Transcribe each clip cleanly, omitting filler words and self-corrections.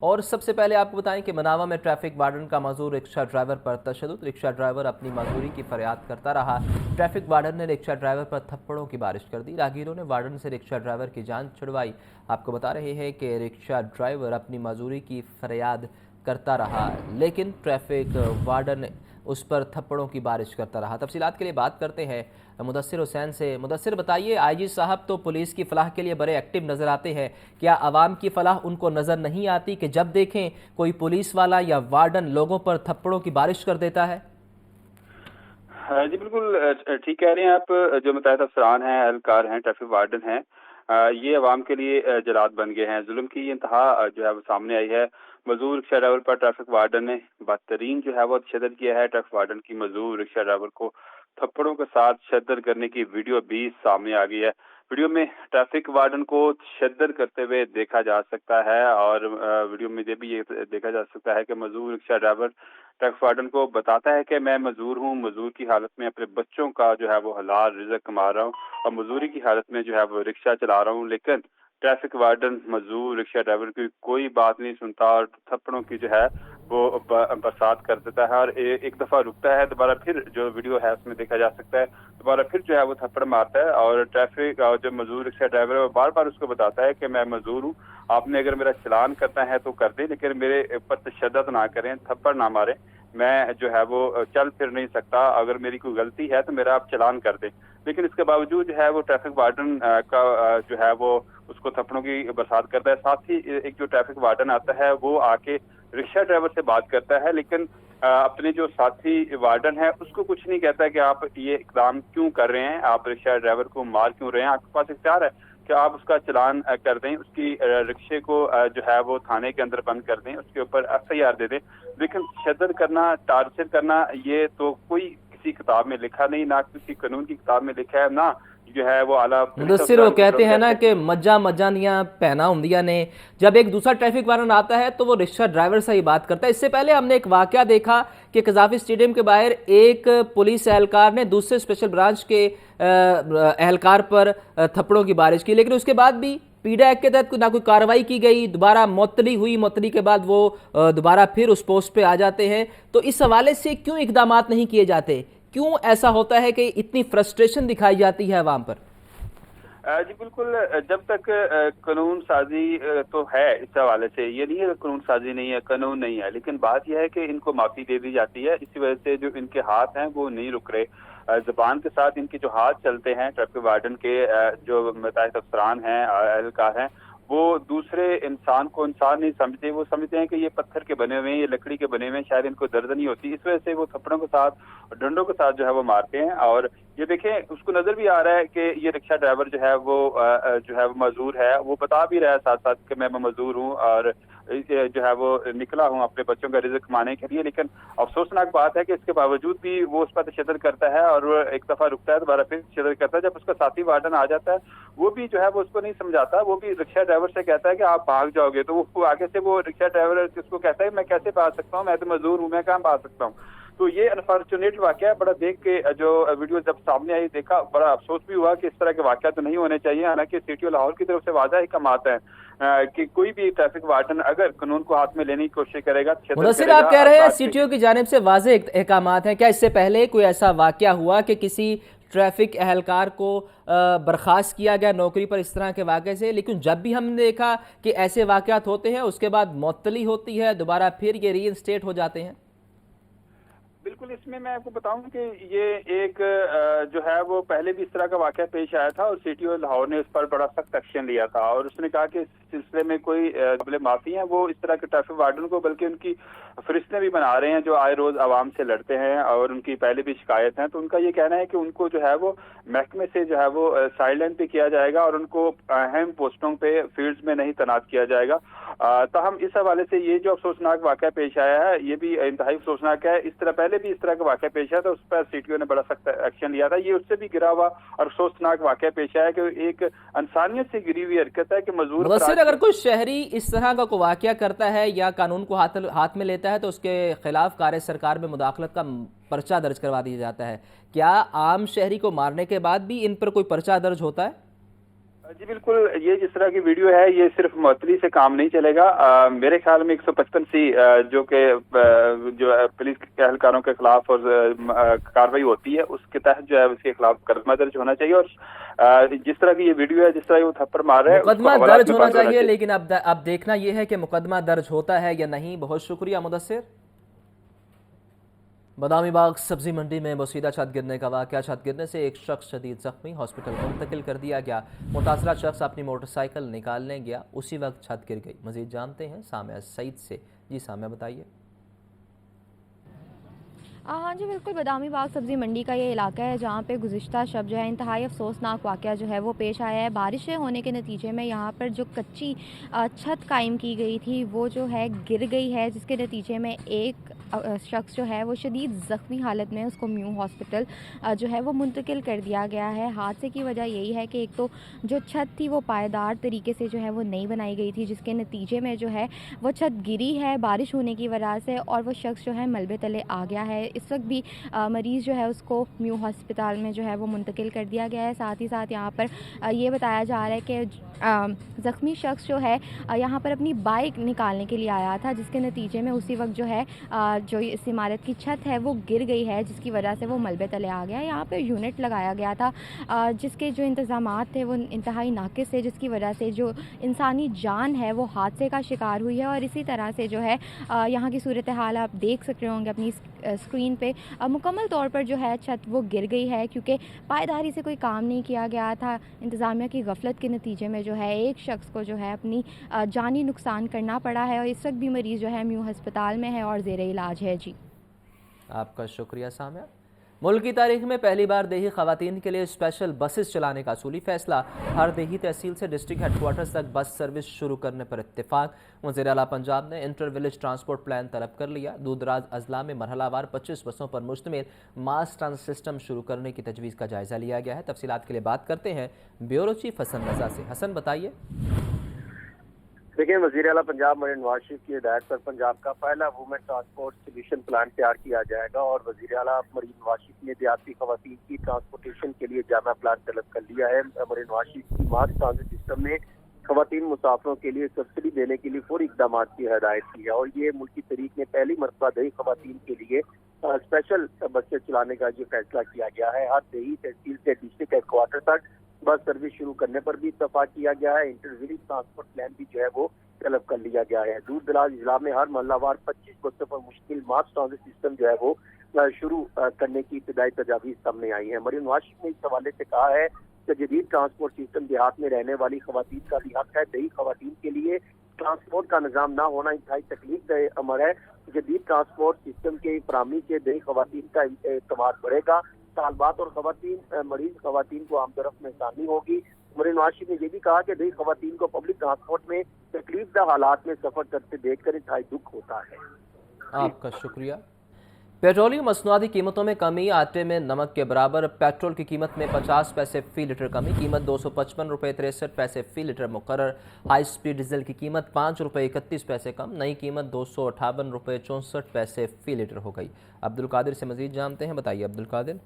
और सबसे पहले आपको बताएं कि मनावा में ट्रैफिक वार्डन का मजदूर रिक्शा ड्राइवर पर तशद्दुद। रिक्शा ड्राइवर अपनी मजदूरी की फरियाद करता रहा। ट्रैफिक वार्डन ने रिक्शा ड्राइवर पर थप्पड़ों की बारिश कर दी। राहगीरों ने वार्डन से रिक्शा ड्राइवर की जान छुड़वाई। आपको बता रहे हैं कि रिक्शा ड्राइवर अपनी मजदूरी की फरियाद करता रहा, लेकिन ट्रैफिक वार्डन उस पर थप्पड़ों की बारिश करता रहा। तफसीलात के लिए बात करते हैं मुदस्सिर हुसैन से। मुदस्सिर, बताइए, आईजी साहब तो पुलिस की फलाह के लिए बड़े एक्टिव नज़र आते हैं, क्या आवाम की फलाह उनको नज़र नहीं आती कि जब देखें कोई पुलिस वाला या वार्डन लोगों पर थप्पड़ों की बारिश कर देता है? जी बिल्कुल ठीक कह रहे हैं आप। जो मुतहद अफसरान हैं, एहलकार हैं, ट्रैफिक वार्डन हैं, ये अवाम के लिए जलाद बन गए हैं। जुल्म की ये इंतहा जो है वो सामने आई है। मजदूर रिक्शा ड्राइवर पर ट्रैफिक वार्डन ने बदतरीन जो है वो तशद्दुद किया है। ट्रैफिक वार्डन की मजदूर रिक्शा ड्राइवर को थप्पड़ों के साथ तशद्दुद करने की वीडियो भी सामने आ गई है। वीडियो में ट्रैफिक वार्डन को तशद्दुद करते हुए देखा जा सकता है और वीडियो में ये देखा जा सकता है कि मजदूर रिक्शा ड्राइवर ट्रैफिक वार्डन को बताता है कि मैं मजदूर हूँ, मजदूर की हालत में अपने बच्चों का जो है वो हलाल रिज़्क कमा रहा हूँ और मजदूरी की हालत में जो है वो रिक्शा चला रहा हूँ। लेकिन ट्रैफिक वार्डन मजदूर रिक्शा ड्राइवर की कोई बात नहीं सुनता और थप्पड़ों की जो है वो बरसात कर देता है और एक दफ़ा रुकता है, दोबारा फिर जो वीडियो है उसमें देखा जा सकता है, दोबारा फिर जो है वो थप्पड़ मारता है और ट्रैफिक और जो मजदूर रिक्शा ड्राइवर है वो बार बार उसको बताता है कि मैं मजदूर हूँ, आपने अगर मेरा चालान करना है तो कर दें, लेकिन मेरे ऊपर तशद्दुद ना करें, थप्पड़ ना मारें, मैं जो है वो चल फिर नहीं सकता, अगर मेरी कोई गलती है तो मेरा आप चालान कर दें। लेकिन इसके बावजूद जो है वो ट्रैफिक वार्डन का जो है वो उसको थप्पड़ों की बरसात करता है। साथ ही एक जो ट्रैफिक वार्डन आता है वो आके रिक्शा ड्राइवर से बात करता है, लेकिन अपने जो साथी वार्डन है उसको कुछ नहीं कहता है कि आप ये इकदाम क्यों कर रहे हैं, आप रिक्शा ड्राइवर को मार क्यों रहे हैं, आपके पास इख्तियार है कि आप उसका चालान कर दें, उसकी रिक्शे को जो है वो थाने के अंदर बंद कर दें, उसके ऊपर एफआईआर दे दें। लेकिन तशद्दुद करना, टार्चर करना, ये तो कोई किसी किताब में लिखा नहीं, ना किसी कानून की किताब में लिखा है, ना जो है वो आला पुलिस मुदस्सिर, वो अफसरान कहते हैं ना कहते कि मज्जा मज्जानियाँ पहना हुंदिया ने। जब एक दूसरा ट्रैफिक वार्डन आता है तो वो रिक्शा ड्राइवर से ही बात करता है। इससे पहले हमने एक वाकया देखा कि कज़ाफी स्टेडियम के बाहर एक पुलिस एहलकार ने दूसरे स्पेशल ब्रांच के एहलकार पर थप्पड़ों की बारिश की, लेकिन उसके बाद भी पीडा एक्ट के तहत ना कोई कार्रवाई की गई, दोबारा मुअत्तली हुई, मुअत्तली के बाद वो दोबारा फिर उस पोस्ट पे आ जाते हैं। तो इस हवाले से क्यों इकदामात नहीं किए जाते? क्यों ऐसा होता है कि इतनी फ्रस्ट्रेशन दिखाई जाती है अवाम पर? जी बिल्कुल, जब तक कानून साजी तो है, इस हवाले से ये नहीं है कि कानून साजी नहीं है, कानून नहीं है, लेकिन बात यह है कि इनको माफ़ी दे दी जाती है। इसी वजह से जो इनके हाथ हैं वो नहीं रुक रहे। ज़बान के साथ इनके जो हाथ चलते हैं ट्रैफिक वार्डन के, जो मुतअद्दिद अफसरान हैं, एहलकार हैं, वो दूसरे इंसान को इंसान नहीं समझते, वो समझते हैं कि ये पत्थर के बने हुए हैं, ये लकड़ी के बने हुए हैं, शायद इनको दर्द नहीं होती। इस वजह से वो थप्पड़ों के साथ, डंडों के साथ जो है वो मारते हैं। और ये देखें, उसको नजर भी आ रहा है कि ये रिक्शा ड्राइवर जो है वो जो है वो मजदूर है, वो बता भी रहा है साथ साथ कि मैं मजदूर हूँ और जो है वो निकला हूँ अपने बच्चों का रिज़्क कमाने के लिए। लेकिन अफसोसनाक बात है कि इसके बावजूद भी वो उस पर तशद्दुद करता है और वो एक दफा रुकता है, दोबारा फिर तशद्दुद करता है। जब उसका साथी वार्डन आ जाता है वो भी जो है वो उसको नहीं समझाता, वो भी रिक्शा ड्राइवर से कहता है कि आप भाग जाओगे, तो वो आगे से वो रिक्शा ड्राइवर उसको कहता है मैं कैसे भाग सकता हूँ, मैं तो मजदूर हूँ, मैं कहाँ भाग सकता हूँ। तो ये अनफॉर्चुनेट वाकया है। बड़ा देख के जो वीडियो जब सामने आई देखा, बड़ा अफसोस भी हुआ कि इस तरह के वाकया तो नहीं होने चाहिए। हालांकि सिटी लाहौर की तरफ से वादा ही कमाता है कि कोई भी ट्रैफिक वार्डन अगर कानून को हाथ में लेने की कोशिश करेगा, मुदस्सिर, आप कह रहे हैं सीटीओ की जानिब से वाज़ेह अहकामात हैं, क्या इससे पहले कोई ऐसा वाकया हुआ कि किसी ट्रैफिक एहलकार को बर्खास्त किया गया नौकरी पर इस तरह के वाक़े से? लेकिन जब भी हमने देखा कि ऐसे वाक़यात होते हैं उसके बाद मुअत्तली होती है, दोबारा फिर ये रीइंस्टेट हो जाते हैं। बिल्कुल, इसमें मैं आपको बताऊं कि ये एक जो है वो पहले भी इस तरह का वाकया पेश आया था और सीटीओ लाहौर ने इस पर बड़ा सख्त एक्शन लिया था और उसने कहा कि इस सिलसिले में कोई काबिल माफी हैं वो इस तरह के ट्रैफिक वार्डन को, बल्कि उनकी फरिश्ते भी बना रहे हैं जो आए रोज आवाम से लड़ते हैं और उनकी पहले भी शिकायत है। तो उनका ये कहना है कि उनको जो है वो महकमे से जो है वो साइलेंट भी किया जाएगा और उनको अहम पोस्टों पे फील्ड्स में नहीं तैनात किया जाएगा। ताहम इस हवाले से ये जो अफसोसनाक वाकया पेश आया है ये भी इंतहाई अफसोसनाक है। इस तरह पहले भी इस तरह का वाकया पेश आया था, उस पर सीटीओ ने बड़ा सख्त एक्शन लिया था। ये उससे भी गिरा हुआ और अफसोसनाक वाकया पेश आया कि एक इंसानियत से गिरी हुई हरकत है कि मजदूर। मुदस्सिर, अगर कोई शहरी इस तरह का कोई वाकया करता है या कानून को हाथ में लेता है तो उसके खिलाफ कार्य सरकार में मुदाखलत का पर्चा दर्ज करवा दिया जाता है। क्या आम शहरी को मारने के बाद भी इन पर कोई पर्चा दर्ज होता है? जी बिल्कुल, ये जिस तरह की वीडियो है ये सिर्फ मुअत्तली से काम नहीं चलेगा। मेरे ख्याल में 155 सी जो कि जो है पुलिस के एहलकारों के खिलाफ और कार्रवाई होती है उसके तहत जो है उसके खिलाफ मुकदमा दर्ज होना चाहिए। और जिस तरह की ये वीडियो है, जिस तरह वो थप्पड़ मार रहा है उसको मुकदमा हवालात दर्ज में होना बंद होना चाहिए, चाहिए। लेकिन अब देखना यह है कि मुकदमा दर्ज होता है या नहीं। बहुत शुक्रिया मुदस्सिर। बादामी बाग सब्जी मंडी में बोसीदा छत गिरने का वाक़या। छत गिरने से एक शख्स शदीद जख्मी, हॉस्पिटल मुंतकिल कर दिया गया। मुतासरा शख्स अपनी मोटरसाइकिल निकालने गया, उसी वक्त छत गिर गई। मजीद जानते हैं सामिया सईद से। जी सामिया बताइए। हाँ जी, बिल्कुल बादामी बाग सब्ज़ी मंडी का ये इलाका है जहाँ पे गुज़िश्ता शब जो है इंतहाई अफसोसनाक वाक़या जो है वो पेश आया है। बारिशें होने के नतीजे में यहाँ पर जो कच्ची छत कायम की गई थी वो जो है गिर गई है, जिसके नतीजे में एक शख्स जो है वो शदीद ज़ख्मी हालत में उसको म्यू हॉस्पिटल जो है वो मुंतकिल कर दिया गया है। हादसे की वजह यही है कि एक तो जो छत थी वो पायदार तरीके से जो है वो नहीं बनाई गई थी, जिसके नतीजे में जो है वो छत गिरी है बारिश होने की वजह से, और वो शख्स जो है मलबे तले आ गया है। इस वक्त भी मरीज़ जो है उसको म्यू हस्पताल में जो है वो मुंतकिल कर दिया गया है। साथ ही साथ यहाँ पर ये बताया जा रहा है कि ज़ख्मी शख्स जो है यहाँ पर अपनी बाइक निकालने के लिए आया था, जिसके नतीजे में उसी वक्त जो है जो इस इमारत की छत है वो गिर गई है, जिसकी वजह से वो मलबे तले आ गया। यहाँ पर यूनिट लगाया गया था जिसके जो इंतज़ामात थे वो इंतहाई नाकिस है, जिसकी वजह से जो इंसानी जान है वो हादसे का शिकार हुई है। और इसी तरह से जो है यहाँ की सूरत हाल आप देख सकते होंगे अपनी स्क्रीन पे। मुकम्मल तौर पर जो है छत वो गिर गई है क्योंकि पायदारी से कोई काम नहीं किया गया था। इंतज़ामिया की गफलत के नतीजे में जो है एक शख्स को जो है अपनी जानी नुकसान करना पड़ा है, और इस वक्त भी मरीज़ जो है म्यू हस्पताल में है और ज़ेर इलाज है। जी आपका शुक्रिया सामिया। मुल्क की तारीख में पहली बार देही खवातीन के लिए स्पेशल बसेस चलाने का असूली फैसला। हर देही तहसील से डिस्ट्रिक्ट हेडक्वार्टर्स तक बस सर्विस शुरू करने पर इत्तेफाक। वज़ीर आला पंजाब ने इंटर विलेज ट्रांसपोर्ट प्लान तलब कर लिया। दूर दराज अजला में मरहलावार 25 बसों पर मुश्तमिल मास ट्रांजिट सिस्टम शुरू करने की तजवीज़ का जायज़ा लिया गया है। तफसीलात के लिए बात करते हैं ब्यूरो चीफ हसन रजा से। हसन बताइए। देखिए, वज़ीर आला पंजाब मरीन नवाज शरीफ की हिदायत पर पंजाब का पहला वुमेन ट्रांसपोर्ट सोल्यूशन प्लान तैयार किया जाएगा और वज़ीर आला मरीन नवाज शरीफ ने देहाती खवातीन की ट्रांसपोर्टेशन के लिए जामा प्लान तलब कर लिया है। मरीन नवाज शरीफ की मास ट्रांजिट सिस्टम ने खवातीन मुसाफिरों के लिए सब्सिडी देने के लिए फौरी इक़दाम की हिदायत की है और ये मुल्की तरीक में पहली मरतबा दही खवातीन के लिए स्पेशल बसें चलाने का जो फैसला किया गया है। हर दही तहसील से डिस्ट्रिक्ट हेडक्वार्टर तक बस सर्विस शुरू करने पर भी इत्तफाक किया गया है। इंटर विलेज ट्रांसपोर्ट प्लान भी जो है वो तलब कर लिया गया है। दूर दराज जिला में हर मोहल्लावार 25 बसों पर मुश्किल मास ट्रांजिट सिस्टम जो है वो शुरू करने की इब्तदाई तजावीज़ सामने आई है। मरीन नवाज शरीफ ने इस हवाले से कहा है कि जदीद ट्रांसपोर्ट सिस्टम देहात में रहने वाली खवातीन का भी हक है। दही खवातीन के लिए ट्रांसपोर्ट का निज़ाम ना होना इंतहाई तकलीफ दह अमर है। जदीद ट्रांसपोर्ट सिस्टम के फराहमी से दही खवातीन का एतमाद बढ़ेगा। तालबात और खवातीन मरीज खवातीन को आमदरफ्त में आसानी होगी। मरीन नवाज शरीफ ने यह भी कहा कि दही खवातीन को पब्लिक ट्रांसपोर्ट में तकलीफदा हालात में सफर करते देखकर इंतहाई दुख होता है। आपका शुक्रिया। पेट्रोलियम मसनूआती कीमतों में कमी। आटे में नमक के बराबर पेट्रोल की कीमत में 50 पैसे फी लीटर कमी। कीमत 255 रुपये 63 पैसे फी लीटर मुकर्रर। हाई स्पीड डीजल की कीमत 5 रुपये 31 पैसे कम। नई कीमत 258 रुपये 64 पैसे फी लीटर हो गई। अब्दुल कादिर से मजीद जानते हैं। बताइए अब्दुल कादिर।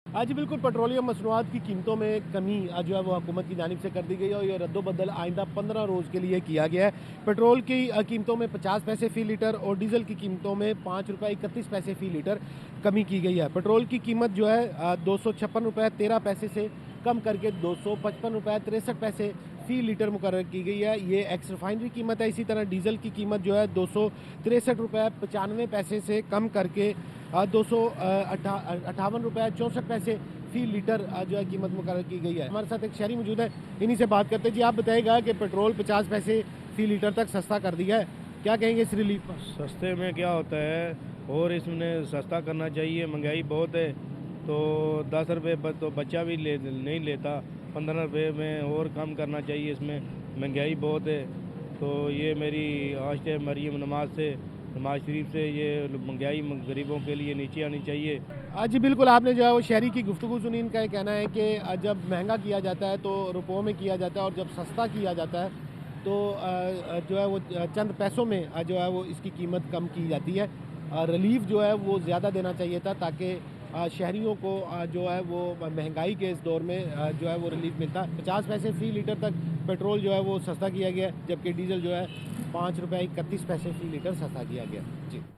आज बिल्कुल पेट्रोलियम मसनूआत की कीमतों में कमी आज जो है वो हुकूमत की जानिब से कर दी गई है और ये रद्दोबदल आइंदा 15 रोज़ के लिए किया गया है। पेट्रोल की कीमतों में 50 पैसे फ़ी लीटर और डीजल की कीमतों में 5 रुपये 31 पैसे फ़ी लीटर कमी की गई है। पेट्रोल की कीमत जो है 256 रुपये 13 पैसे से कम करके 255 रुपये 63 पैसे फ़ी लीटर मुकर्रर की गई है। ये एक्स रिफाइनरी कीमत है। इसी तरह डीजल की कीमत जो है 263 रुपये 95 पैसे से कम करके 258 रुपये 64 पैसे फ़ी लीटर जो है कीमत मुकर्रर की गई है। हमारे साथ एक शहरी मौजूद है, इन्हीं से बात करते हैं। जी आप बताइएगा कि पेट्रोल 50 पैसे फ़ी लीटर तक सस्ता कर दिया है, क्या कहेंगे इस रिलीफ पर? सस्ते में क्या होता है और इसमें सस्ता करना चाहिए। महंगाई बहुत है तो 10 रुपये तो बच्चा भी नहीं लेता। 15 रुपये में और कम करना चाहिए। इसमें महंगाई बहुत है तो ये मेरी आश है मरियम नमाज शरीफ से ये महंगाई गरीबों के लिए नीचे आनी चाहिए। आज जी बिल्कुल आपने जो है वो शहरी की गुफ्तगू सुनी। इनका ये कहना है कि जब महंगा किया जाता है तो रुपयों में किया जाता है और जब सस्ता किया जाता है तो जो है वो चंद पैसों में जो है वो इसकी कीमत कम की जाती है। रिलीफ जो है वो ज़्यादा देना चाहिए था ताकि शहरियों को जो है वो महंगाई के इस दौर में जो है वो रिलीफ मिलता है। 50 पैसे फी लीटर तक पेट्रोल जो है वो सस्ता किया गया है, जबकि डीजल जो है 5 रुपये 31 पैसे फी लीटर सस्ता किया गया। जी।